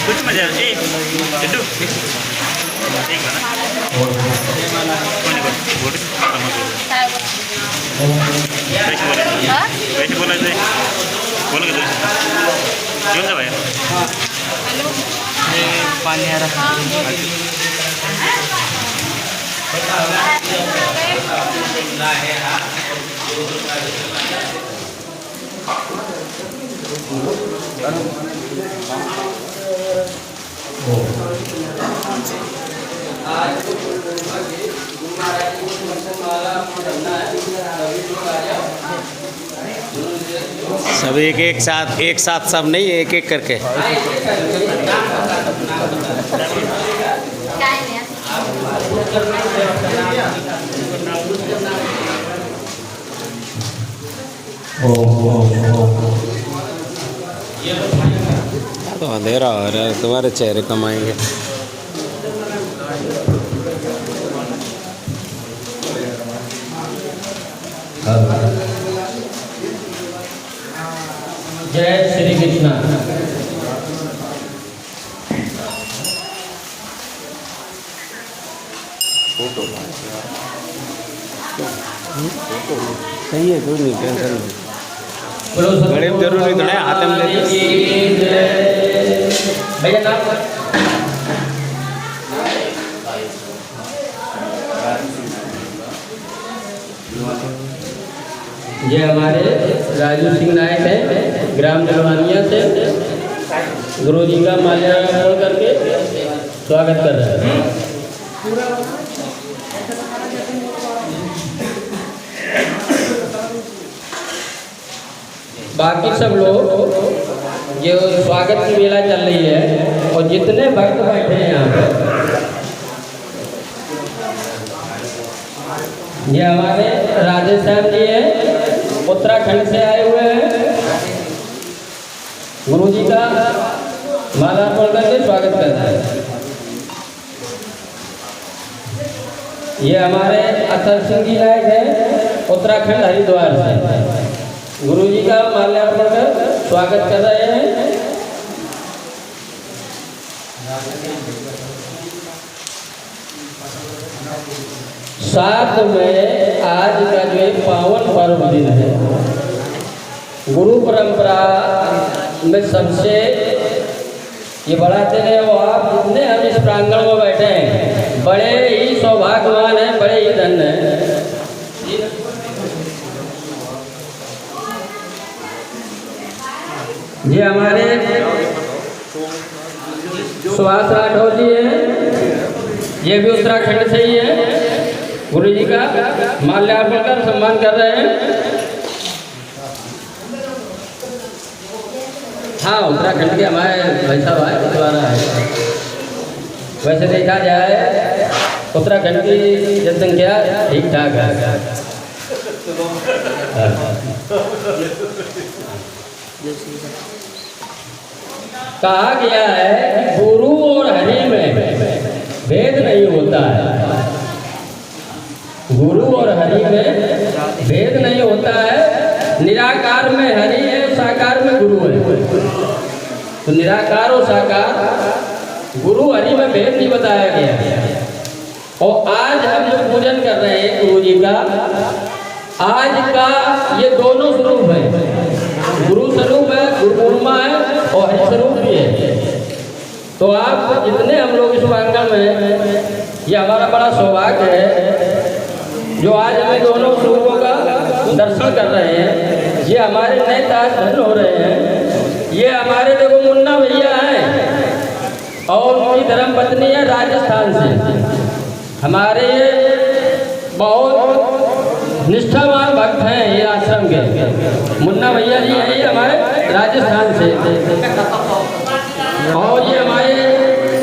कुछ मजा ए सिद्धू एक बार कैसे बोला जाए बोल के क्यों जा भाई पानी आ रहा सब एक साथ सब नहीं, एक एक करके। तो अंधेरा हो रहा है, तुम्हारे चेहरे कमाएंगे। जय श्री कृष्ण। सही है, कोई नहीं, टेंशन नहीं। बड़े में जरूरी तो नहीं, हाथ में ले भैया नाम ये हमारे राजू सिंह नायक हैं, ग्राम जलवानिया से। गुरु जी का माल्यार्पण करके स्वागत कर रहे हैं। बाकी सब लोग जो स्वागत की मेला चल रही है और जितने भक्त बैठे हैं यहाँ पर, ये हमारे राधेश्याम जी हैं, उत्तराखंड से आए हुए हैं। गुरु जी का माल्यार्पण करके स्वागत कर रहे हैं। ये हमारे अतर सिंह जी नायक हैं, उत्तराखंड हरिद्वार से। गुरु जी का माल्यार्पण कर स्वागत कर रहे हैं। साथ में आज का जो एक पावन पर्व दिन है, गुरु परंपरा में सबसे ये बड़ा दिन है। वो आप जितने हम इस प्रांगण में बैठे हैं, बड़े ही सौभाग्यवान हैं, बड़े ही धन्य हैं। ये हमारे सुभाष राठौर जी हैं, ये भी उत्तराखंड से ही है। गुरु जी का माल्यार्पण कर सम्मान कर रहे हैं। हाँ, उत्तराखंड के हमारे भाई साहब आए द्वारा है। वैसे देखा जाए उत्तराखंड की जनसंख्या ठीक ठाक है। कहा गया है कि गुरु और हरि में भेद नहीं होता है। गुरु और हरि में भेद नहीं होता है। निराकार में हरि है, साकार में गुरु है। तो निराकार और साकार गुरु हरि में भेद नहीं बताया गया। और आज हम जो पूजन कर रहे हैं गुरु जी का, आज का ये दोनों स्वरूप है। गुरु स्वरूप है, गुरुमा है और हरि स्वरूप भी है। तो आप जितने हम लोग इस प्रांगण में, ये हमारा बड़ा सौभाग्य है जो आज हमें दोनों स्वरूपों का दर्शन कर रहे हैं। ये हमारे नए ताज धन हो रहे हैं। ये हमारे देखो मुन्ना भैया हैं और उनकी धर्मपत्नी है राजस्थान से। हमारे ये बहुत निष्ठावान भक्त हैं ये आश्रम के। मुन्ना भैया जी हैं, ये हमारे राजस्थान से। और ये हमारे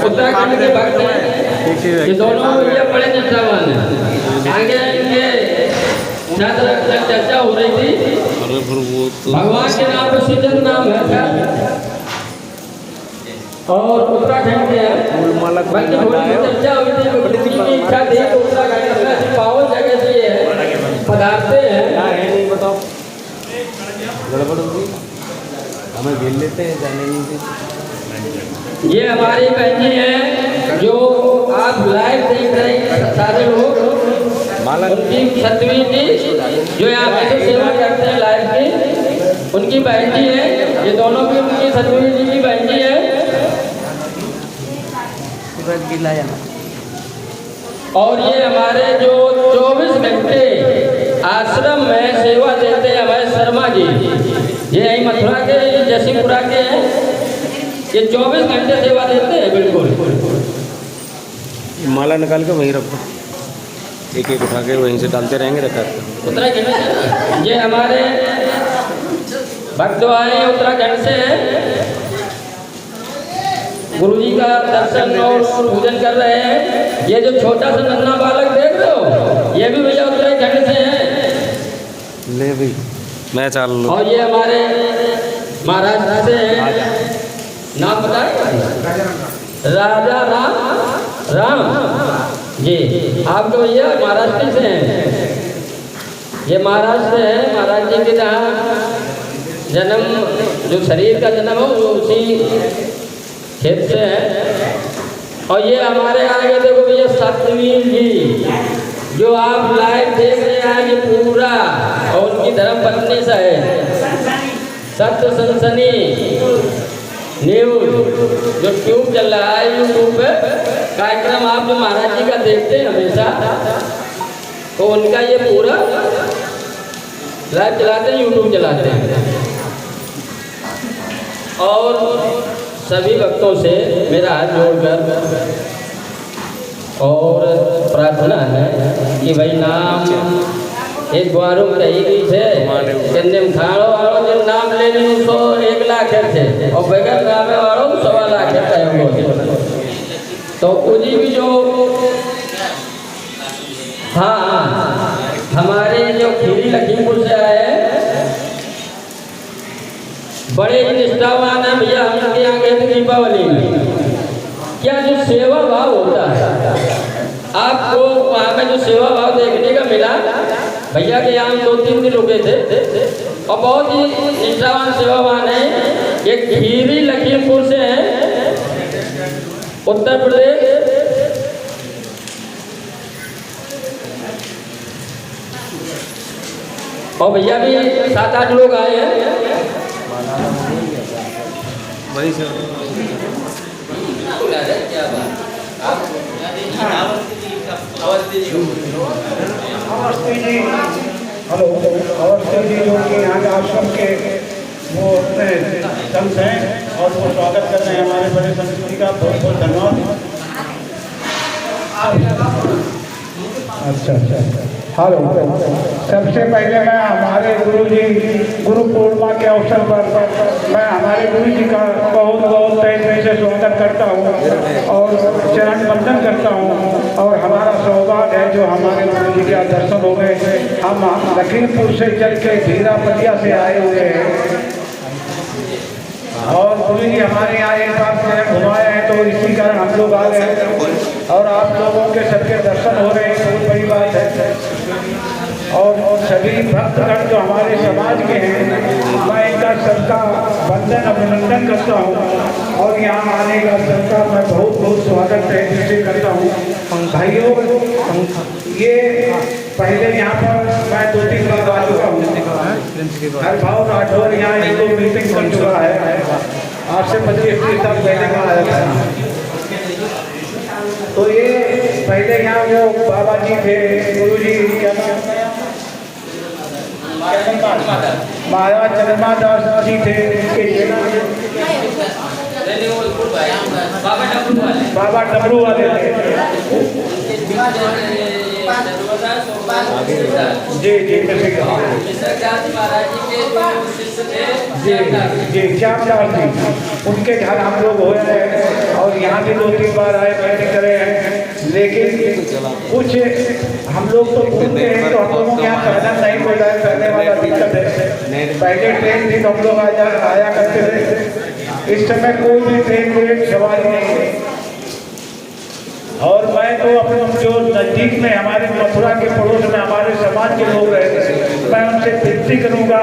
उत्तराखंड के भक्त हैं। ये दोनों भैया बड़े निष्ठावान हैं। आगे इनके चर्चा हो रही थी। भगवान के नाम पर सीजन नाम है क्या? और उत्तराखंड के चर्चा हुई थी। इच्छा थी उत्तराखंड में ऐसी पावन जगह से ये पधारते हैं। बताओ गड़बड़ होगी। हमें भेज लेते हैं, जाने नहीं देते। ये हमारी बहन जी है जो आप लाइव देख रहे हैं सारे लोग, माला उनकी सतवीं जी जो यहाँ पे सेवा करते हैं लाइव की, उनकी बहन जी है। ये दोनों की उनकी सतवीं जी की बहन जी है। और ये हमारे जो 24 घंटे आश्रम में सेवा देते हैं हमारे शर्मा जी, ये यही मथुरा के जसीपुरा के हैं। ये 24 घंटे सेवा देते हैं बिल्कुल। माला निकाल के वहीं रखो, एक एक उठा के वहीं से डालते रहेंगे। उत्तराखंड ये हमारे भक्त आए उत्तराखंड से हैं, गुरु जी का दर्शन और पूजन कर रहे हैं। ये जो छोटा सा नन्हा बालक देख रहे हो, ये भी भैया उत्तराखंड से हैं। ले भाई मैं चाल लूँ। और ये हमारे महाराष्ट्र से हैं, नाम बताए राजा राम जी। आपके भैया महाराष्ट्र से हैं, ये महाराष्ट्र से है। महाराज जी के जहाँ जन्म, जो शरीर का जन्म हो वो उसी खेत से है। और ये हमारे आगे देखो भैया सतवीर जी जो आप लाइव देख रहे हैं, ये पूरा और उनकी धर्म पत्नी सा है सत्य सनसनी न्यूज जो ट्यूब चल रहा है यूट्यूब पे कार्यक्रम, आप जो महाराज जी का देखते हैं हमेशा, तो उनका ये पूरा लाइव चलाते हैं, यूट्यूब चलाते हैं। और सभी भक्तों से मेरा हाथ जोड़कर और प्रार्थना है कि भाई नाम एक बारों रही गई थे खाड़ो वालों जो नाम लेने 101 लाख थे और बगैर नाम वालों 1.25 लाख है। तो उन्हीं भी जो हाँ हमारे जो खीरी लखीमपुर से आए बड़े ही निष्ठावान है भैया। हम लोग यहाँ गए थे दीपावली में, क्या जो सेवा भाव होता है आपको वहाँ में जो सेवा भाव देखने का मिला। भैया के यहाँ 2-3 दिन रुके थे और बहुत ही निष्ठावान सेवावान है। ये खीरी लखीमपुर से है, उत्तर प्रदेश। और भैया भी 7-8 लोग आए हैं वही से। हेलो, अवस्थी जी जो कि यहाँ के आश्रम के वो अपने संत हैं और वो स्वागत कर रहे हैं हमारे बड़े संस्कृति का। बहुत बहुत धन्यवाद। अच्छा। हेलो, सबसे पहले मैं हमारे गुरु जी गुरु पूर्णिमा के अवसर पर मैं हमारे गुरु जी का बहुत बहुत तहे दिल से स्वागत करता हूँ और चरण वंदन करता हूँ। और हमारा सौभाग्य है जो हमारे गुरु जी का दर्शन हो गए। हम लखीमपुर से चल के धीरापतिया से आए हुए हैं और गुरु जी हमारे यहाँ एक बार घुमाए हैं, तो इसी कारण हम लोग आ गए और आप लोगों के सबके दर्शन हो रहे हैं, बहुत बड़ी बात है। और सभी भक्तगण जो हमारे समाज के हैं, मैं इनका सबका वंदन अभिनंदन करता हूँ और यहाँ आने का सबका मैं बहुत बहुत स्वागत है करता हूँ। भाइयों, ये पहले यहाँ पर मैं 2-3 बार आ चुका हूँ। हर भाव राठौर यहाँ 1-2 मीटिंग कर चुका है, आज से 25-30 साल पहले का आया था। तो ये पहले यहाँ जो बाबा जी थे, गुरु जी क्या नाम, महाराज चंद्रमादास जी थे, उनके बाबा डबरू वाले थे। जी श्यामदास जी, उनके घर हम लोग हुए हैं और यहाँ भी 2-3 बार आए बैठे करे हैं। लेकिन कुछ हम लोग तो घूमते हैं तो हम लोगों के यहाँ कहना नहीं मिल रहा है, करने वाला दिक्कत है। पहले ट्रेन थी तो हम लोग आया करते थे, इस समय कोई भी ट्रेन सवारी नहीं है। और मैं तो अपने जो नज़दीक में हमारे मथुरा के पड़ोस में हमारे समाज के लोग रहते हैं, मैं उनसे विनती करूँगा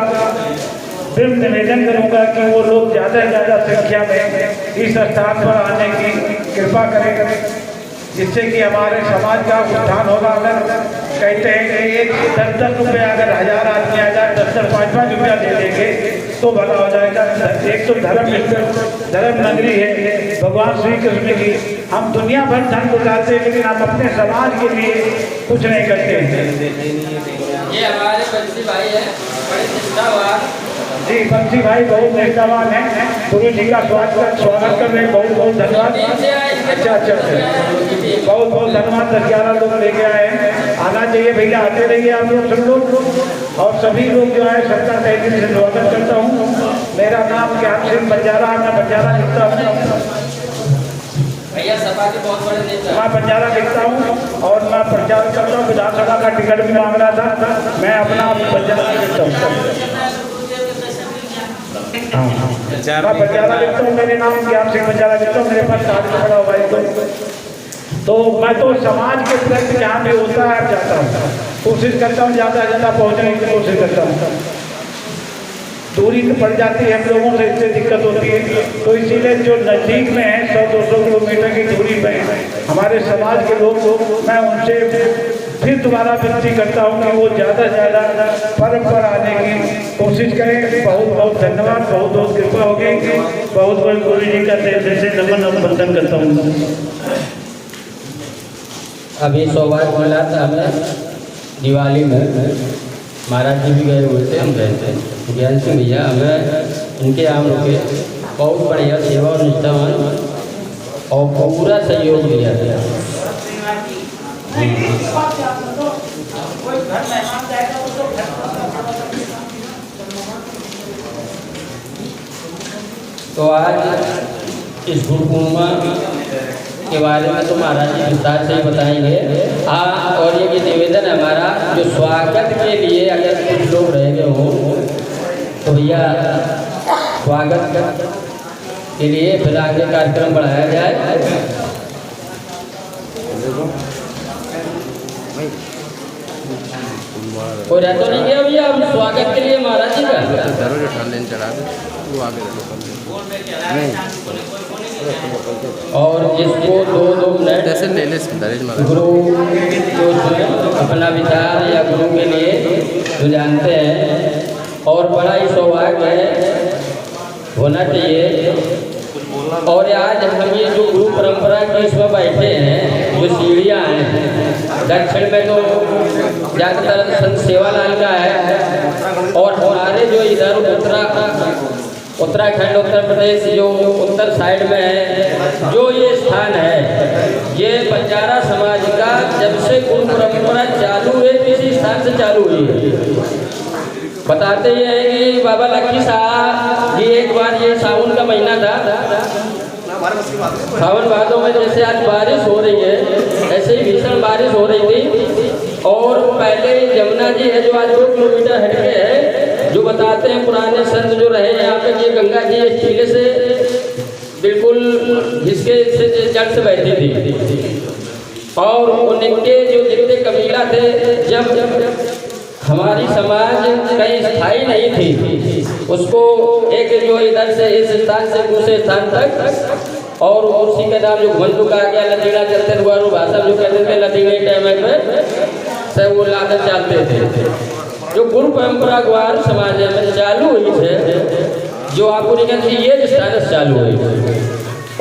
फिर निवेदन करूंगा कि वो लोग ज़्यादा से ज़्यादा संख्या में इस स्थान पर आने की कृपा करें, जिससे कि हमारे समाज का उत्थान होगा। अगर कहते हैं कि एक 10-10 रुपये अगर 1000 आदमी आ जाए, 10-10, 5-5 रुपया दे देंगे तो भला हो जाएगा। एक तो धर्म नगरी है भगवान श्री कृष्ण की, हम दुनिया भर धन उठाते हैं लेकिन हम अपने समाज के लिए कुछ नहीं करते हैं। ये हमारे बंसी भाई है, बड़े निष्ठावान। जी बंसी भाई बहुत निष्ठावान है, गुरु जी का स्वागत कर रहे हैं, बहुत बहुत धन्यवाद। अच्छा, बहुत बहुत धन्यवाद। 10-11 लोग लेके आए हैं, आना चाहिए भैया, आते रहिए आप लोग सब लोग। और सभी लोग जो है सबका तहे दिल से स्वागत करता हूँ। मेरा नाम ज्ञान सिंह बंजारा, मैं बंजारा लिखता हूँ भैया, सभा के बहुत बड़े नेता। मैं बंजारा लिखता हूँ और मैं प्रचार करता हूँ। विधानसभा का टिकट भी मांग रहा था, मैं अपना बंजारा लिखता हूँ। मैं बंजारा लिखता हूँ, मेरे नाम ज्ञान सिंह बंजारा लिखता हूँ, मेरे पास कार्ड पड़ा हुआ है। तो मैं तो समाज के प्रति जहाँ भी होता है जाता हूँ, कोशिश करता हूँ ज़्यादा से ज़्यादा पहुँचने की कोशिश करता हूँ। दूरी तो पड़ जाती है हम लोगों से, इससे दिक्कत होती है। तो इसीलिए जो नज़दीक में है 100-200 किलोमीटर की दूरी पे हमारे समाज के लोग, मैं उनसे फिर दोबारा विनती करता हूँ कि वो ज़्यादा से ज़्यादा पर्व पर आने की कोशिश करें। बहुत बहुत धन्यवाद, बहुत बहुत कृपा होगी। बहुत बहुत गुरु जी का दिल से नमन और वंदन करता हूँ। अभी सौभाग्य मिला था हमें दिवाली में, महाराज जी भी गए हुए थे, हम गए थे। ज्ञान सिंह भैया हमें इनके यहाँ रुके, बहुत बढ़िया सेवा और निष्ठावान और पूरा सहयोग दिया था। तो आज इस गुरु पूर्णिमा के बारे में तो महाराज जी विस्तार से ही बताएंगे। और ये निवेदन है हमारा, जो स्वागत के लिए अगर कुछ लोग रह गए हो तो भैया स्वागत के लिए फिर आगे कार्यक्रम बढ़ाया जाए। कोई रहता नहीं गया भैया, अब स्वागत के लिए महाराज जी का और जिसको 2-2 मिनट गुरु जो अपना विचार या गुरु के लिए जो जानते हैं, और बड़ा ही सौभाग्य है, होना चाहिए। और आज हम ये जो गुरु परंपरा की इसमें बैठे हैं, जो सीढ़ियाँ हैं, दक्षिण में तो ज़्यादातर संत सेवालाल का है, और हमारे जो इधर उत्तराखंड उत्तर प्रदेश जो उत्तर साइड में है, जो ये स्थान है, ये बंजारा समाज का जब से गुरु परंपरा चालू है किसी स्थान से चालू हुई है। बताते ये हैं कि बाबा लक्ष्मी साहब जी एक बार, ये सावन का महीना था, सावन भादों में जैसे आज बारिश हो रही है ऐसे ही भीषण बारिश हो रही थी। और पहले यमुना जी है जो आज 2 किलोमीटर हटके है, जो बताते हैं पुराने संत जो रहे यहाँ पे, ये गंगा जी इस टीले से बिल्कुल इसके जड़ से बहती थी। और उनके जो जितने कबीला थे, जब हमारी समाज कहीं स्थायी नहीं थी, उसको एक जो इधर से इस स्थान से दूसरे स्थान तक, और उसी के नाम जो घुमन कहा गया लदीना करते हुआ भाषा जो कहते थे लदीने टाइम में से वो लाकर चलते थे। जो गुरु परंपरा ग्वार समाज में चालू हुई थे, जो आपको नहीं कहती ये स्थान से चालू हुई।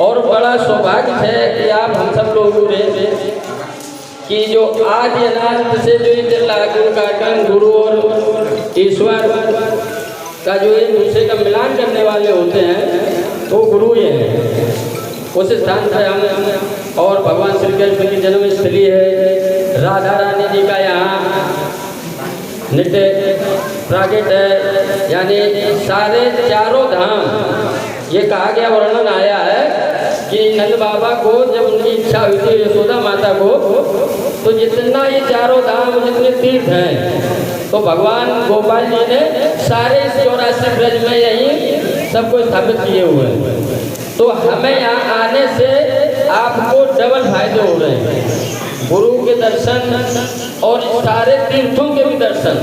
और बड़ा सौभाग्य है कि आप हम सब लोगों ने कि जो आज अनाज से जो एक लागू कार्यक्रम गुरु और ईश्वर का जो एक दूसरे का मिलान करने वाले होते हैं, तो गुरु ये हैं। उस स्थान पर हम और भगवान श्री कृष्ण की जन्म स्थली है, राधा रानी जी का यहाँ नित्य प्राकट है, यानी सारे चारों धाम ये कहा गया, वर्णन आया है कि नंद बाबा को जब उनकी इच्छा हुई थी यशोदा माता को, तो जितना ये चारों धाम जितने तीर्थ हैं, तो भगवान गोपाल जी ने सारे 84 ब्रज में यही सबको स्थापित किए हुए हैं। तो हमें यहाँ आने से आपको डबल फायदे हो रहे हैं, गुरु के दर्शन और सारे तीर्थों के भी दर्शन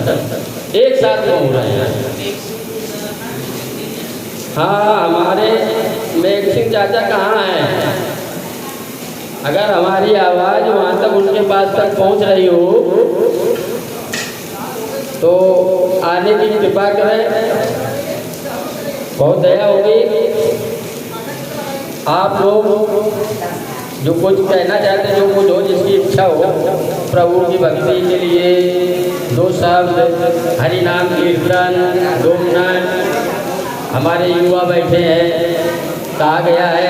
एक साथ में हो रहे हैं। हाँ, हमारे मेघ सिंह चाचा कहाँ हैं? अगर हमारी आवाज़ वहाँ तक उनके पास तक पहुँच रही हो तो आने की कृपा करें, बहुत दया होगी। आप लोग जो कुछ कहना चाहते हैं, जो कुछ हो, जिसकी इच्छा हो, प्रभु की भक्ति के लिए 2 शब्द हरि नाम कीर्तन, 2 मिनट। हमारे युवा बैठे हैं, कहा गया है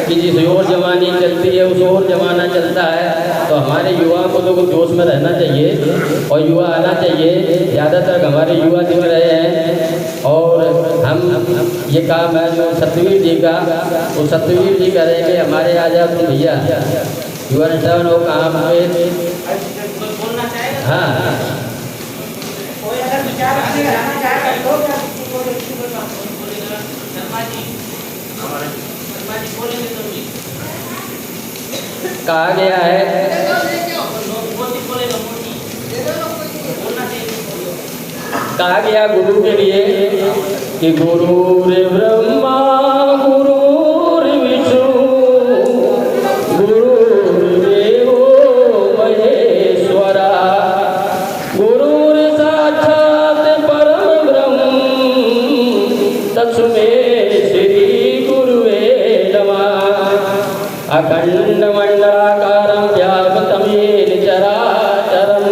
कि जिस ओर जवानी चलती है उस ओर जमाना चलता है, तो हमारे युवा को तो कुछ जोश में रहना चाहिए और युवा आना चाहिए। ज़्यादातर हमारे युवा दिख रहे हैं और हम ये काम है जो सतवीर जी का, वो सतवीर जी करेंगे। हमारे आजाद भैया युवा नेता वो काम पे, हाँ कहा गया है, कहा गया गुरु के लिए कि गुरुर् ब्रह्मा गुरुर् विष्णु गुरुर्देवो महेश्वरा गुरुर् साक्षात् परम ब्रह्म तस्मै श्री गुरुवे नमः। अखण्डमण्डलाकारं व्याप्तं येन चराचरं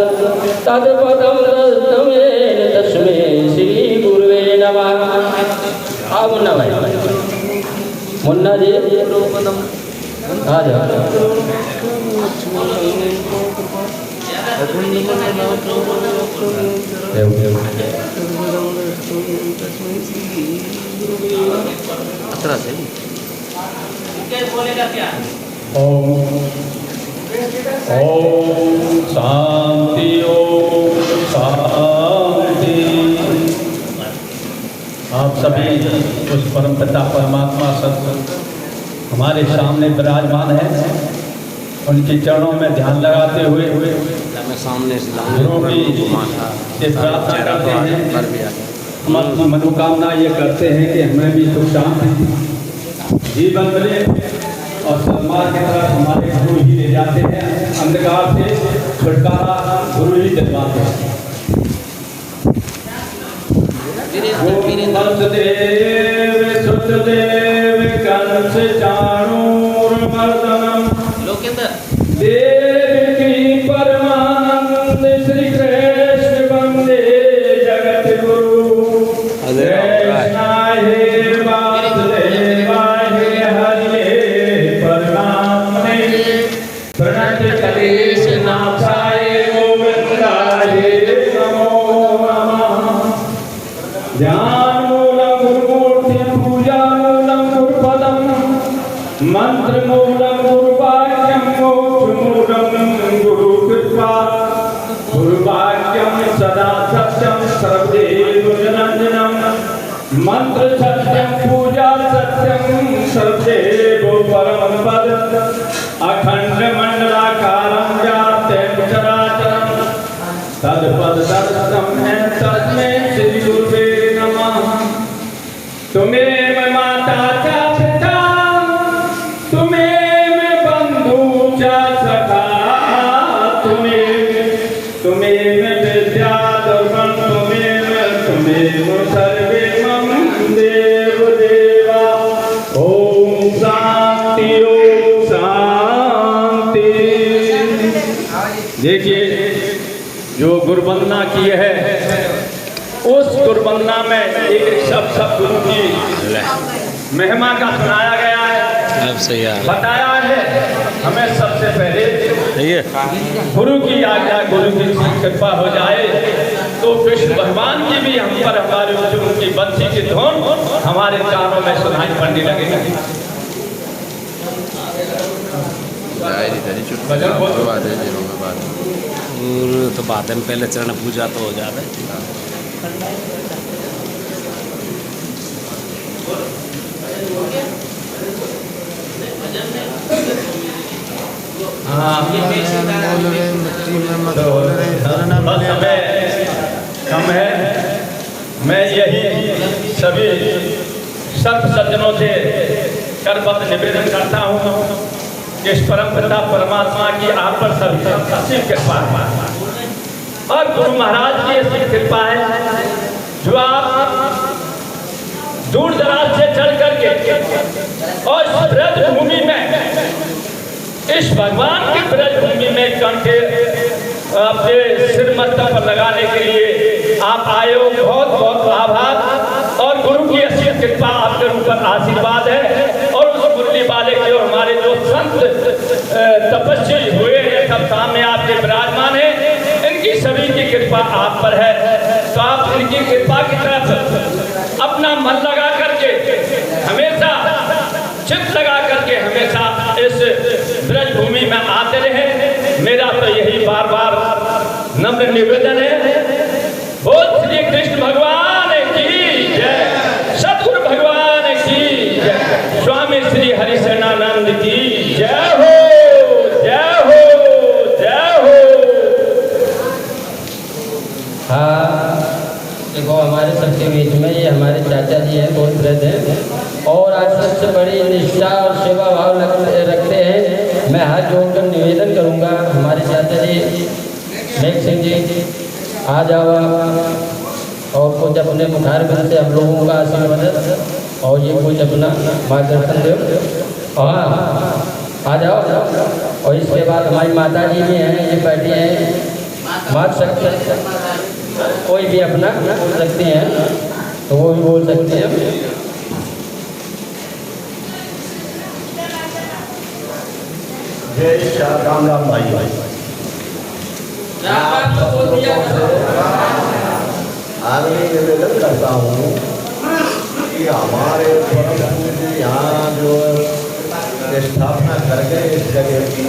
तत्पदं दर्शनं येन तस्मै श्री गुरुवे नमः। आ मुन्ना भाई, मुन्ना जी आ जाओ। ओम शांति, ओम शांति। आप सभी उस परम पिता परमात्मा सत्य हमारे सामने विराजमान है, उनके चरणों में ध्यान लगाते हुए सामने गुरु की प्रार्थना करते हैं। हमारी मनोकामना ये करते हैं कि हमें भी सुख शांति जीवन मिले और सन्मार्ग की तरफ हमारे गुरु ही ले जाते हैं। अंधकार से छुटकारा गुरु ही दिलवाते हैं। वसुदेव सुतदेव कंस चाणूरमर्दनम देवकी परमानंद श्री कृष्ण वंदे जगत गुरु। कृष्णाय वासुदेवाय हरे परमात्मने प्रणत कलेश नाशाय गोविंदाय नमो नमः। ज्ञानमूलं गुरुमूर्तिं पूजामूलं गुरुपदं मंत्रमूलं गुरुवाक्यं मोक्षमूलं गुरुकृपा गुरुवाक्यं सदा सत्यं सर्वदेव निरञ्जनं मंत्र सत्यं पूजा सत्यं सर्वदेव परमं पद अखंड मंडलाकारं व्याप्तं चराचरं तत्पद दर्शनं तस्मै श्री गुरुवे नमः। तुम्हें मैं माता चा पिता, तुम्हें मैं बंधु चा सखा, तुम्हें मैं विद्या दुर्गम, तुम्हें मैं सर्वे मम देव देवा। ओम शांति, ओम शांति। देखिए जो गुरुवंदना की है, उस गुरुवंदना में एक सब गुरु की महिमा का सुनाया गया है, बताया है। हमें सबसे पहले गुरु की आज्ञा, गुरु की कृपा हो जाए तो कृष्ण भगवान की भी हम पर हमारे उनकी बंसी की धुन हमारे कानों में सुनाई पड़ने लगेगी। तो बाद में पहले चरण पूजा तो हो जाता है। कम है, मैं यही सभी सर्व सज्जनों से करबद्ध निवेदन करता हूँ कि इस परम पिता परमात्मा की आप पर सभी असीम कृपा है और गुरु महाराज की ऐसी कृपा है जो आप दूर दराज से चढ़ करके और इस ब्रज भूमि में, इस भगवान की ब्रज भूमि में कंठे अपने सिर मत्था पर लगाने के लिए आप आए हो। बहुत बहुत आभार और गुरु की असीम कृपा आपके ऊपर आशीर्वाद है। और उस मुरली वाले के और हमारे जो संत तपस्वी हुए हैं सब सामने आपके विराजमान है, इनकी सभी की कृपा आप पर है। तो आप इनकी कृपा की तरफ अपना मन लगा करके हमेशा चित्त लगा करके हमेशा इस ब्रज भूमि में आते रहे। मेरा तो यही बार बार नम्र निवेदन है। बोल श्री कृष्ण भगवान की जय, सतगुरु भगवान की जय, स्वामी श्री हरिशरणानंद की जय हो, जय हो, जय हो। हाँ, देखो हमारे सबके बीच में ये हमारे चाचा जी हैं, बहुत वृद्ध हैं और आज सबसे बड़ी निष्ठा और सेवा भाव रखते हैं। मैं हाथ जोड़कर निवेदन करूंगा, हमारे चाचा जी मेघ सिंह जी आ जाओ और कुछ अपने मुखारबिंद से हम लोगों का आशीर्वाद और ये कुछ अपना मार्गदर्शन दो। हाँ आ जाओ। और इसके बाद हमारी माता जी भी हैं, ये बैठी हैं, मात सकते कोई भी अपना बोल सकते हैं तो वो भी बोल सकते हैं। जय श्री राम राम भाई आगे निवेदन करता हूँ कि हमारे परम पूज्य यहाँ जो स्थापना कर गए इस जगह की,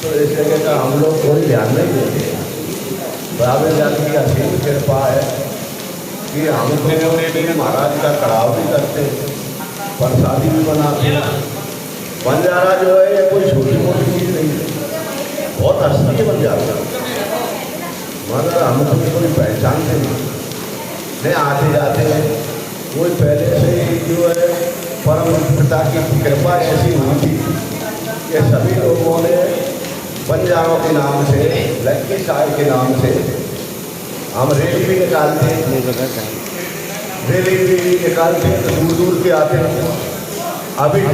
तो इस जगह का हम लोग कोई ध्यान नहीं देते। ब्राह्मण जाति की असीम कृपा है कि हम लोग महाराज का कड़ाव भी करते, प्रसादी भी बनाते। बंजारा जो है ये कोई छोटी मोटी चीज़ नहीं है, बहुत असली बंजारा, मगर हमको कोई पहचान से नहीं आते जाते हैं। कोई पहले से ही जो है परम पिता की कृपा ऐसी हुई थी कि सभी लोगों ने बंजारों के नाम से, लक्की साय के नाम से हम रैली भी निकालते, रैली भी निकालते, दूर दूर के आते हैं। अभी